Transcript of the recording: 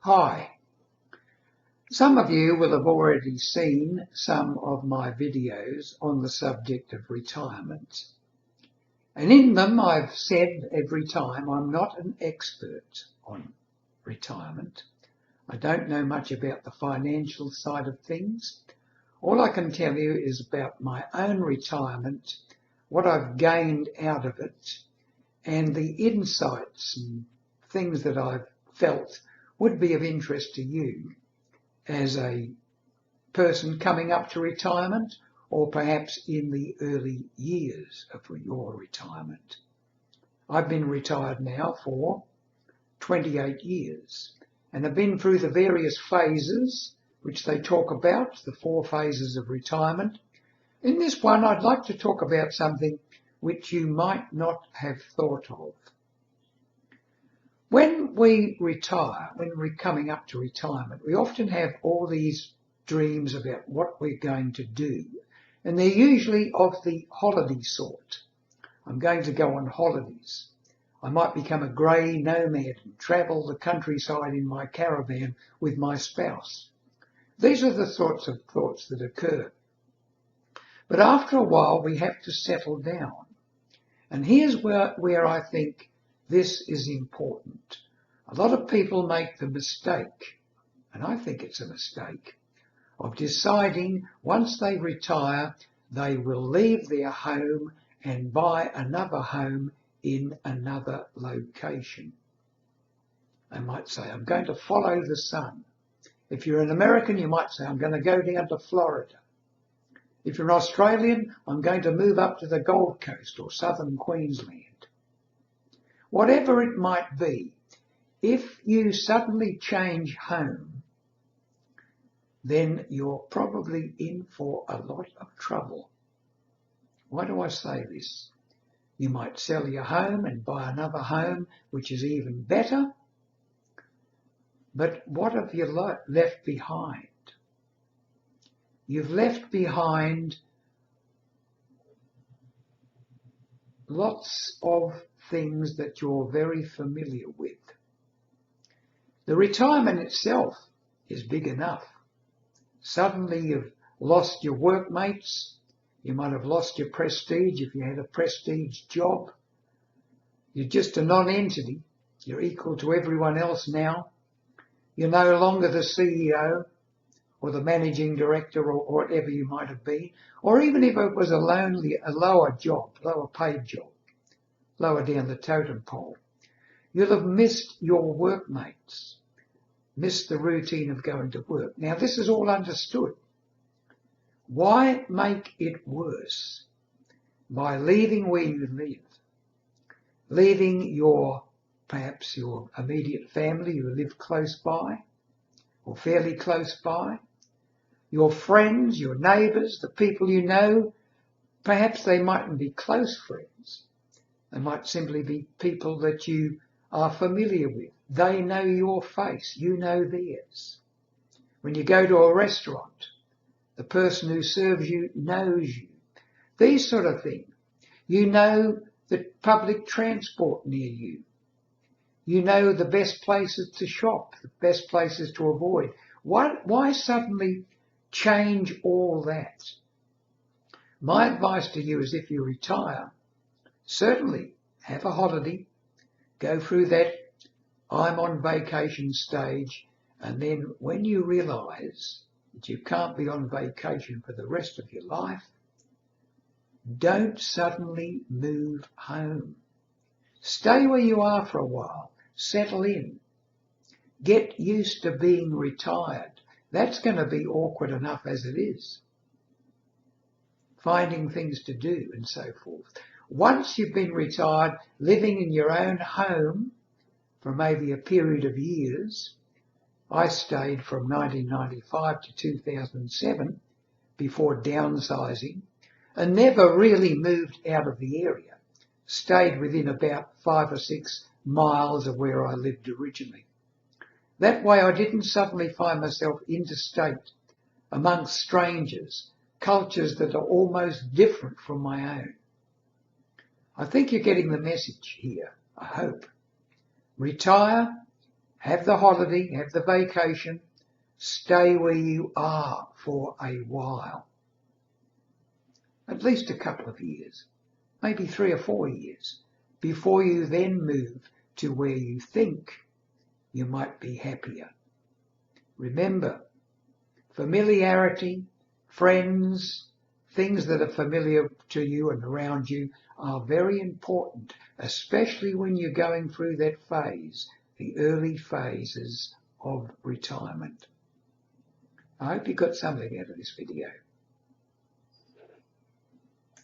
Hi, some of you will have already seen some of my videos on the subject of retirement. And in them I've said every time I'm not an expert on retirement. I don't know much about the financial side of things. All I can tell you is about my own retirement, what I've gained out of it, and the insights and things that I've felt would be of interest to you as a person coming up to retirement, or perhaps in the early years of your retirement. I've been retired now for 28 years and have been through the various phases which they talk about, the 4 phases of retirement. In this one, I'd like to talk about something which you might not have thought of. When we retire, when we're coming up to retirement, we often have all these dreams about what we're going to do, and they're usually of the holiday sort. I'm going to go on holidays. I might become a grey nomad and travel the countryside in my caravan with my spouse. These are the sorts of thoughts that occur. But after a while, we have to settle down. And here's where I think this is important. A lot of people make the mistake, and I think it's a mistake, of deciding once they retire, they will leave their home and buy another home in another location. They might say, I'm going to follow the sun. If you're an American, you might say, I'm going to go down to Florida. If you're an Australian, I'm going to move up to the Gold Coast or southern Queensland. Whatever it might be, if you suddenly change home, then you're probably in for a lot of trouble. Why do I say this? You might sell your home and buy another home, which is even better. But what have you left behind? You've left behind lots of things that you're very familiar with. The retirement itself is big enough. Suddenly you've lost your workmates. You might have lost your prestige if you had a prestige job. You're just a non-entity. You're equal to everyone else now. You're no longer the CEO or the managing director or whatever you might have been. Or even if it was a lower job, lower paid job, lower down the totem pole, you'll have missed your workmates, missed the routine of going to work. Now, this is all understood. Why make it worse by leaving where you live, leaving perhaps your immediate family who live close by or fairly close by, your friends, your neighbours, the people you know? Perhaps they mightn't be close friends. They might simply be people that you are familiar with. They know your face, you know theirs. When you go to a restaurant, the person who serves you knows you. These sort of things. You know the public transport near you. You know the best places to shop, the best places to avoid. Why suddenly change all that? My advice to you is if you retire, certainly have a holiday, go through that I'm on vacation stage, and then when you realise that you can't be on vacation for the rest of your life, don't suddenly move home. Stay where you are for a while. Settle in. Get used to being retired. That's going to be awkward enough as it is. Finding things to do and so forth. Once you've been retired, living in your own home for maybe a period of years, I stayed from 1995 to 2007 before downsizing and never really moved out of the area. Stayed within about 5 or 6 miles of where I lived originally. That way I didn't suddenly find myself interstate amongst strangers, cultures that are almost different from my own. I think you're getting the message here, I hope. Retire, Have the holiday, have the vacation, stay where you are for a while. At least a couple of years, maybe 3 or 4 years, before you then move to where you think you might be happier. Remember, familiarity, friends, things that are familiar to you and around you are very important, especially when you're going through that phase, the early phases of retirement. I hope you got something out of this video.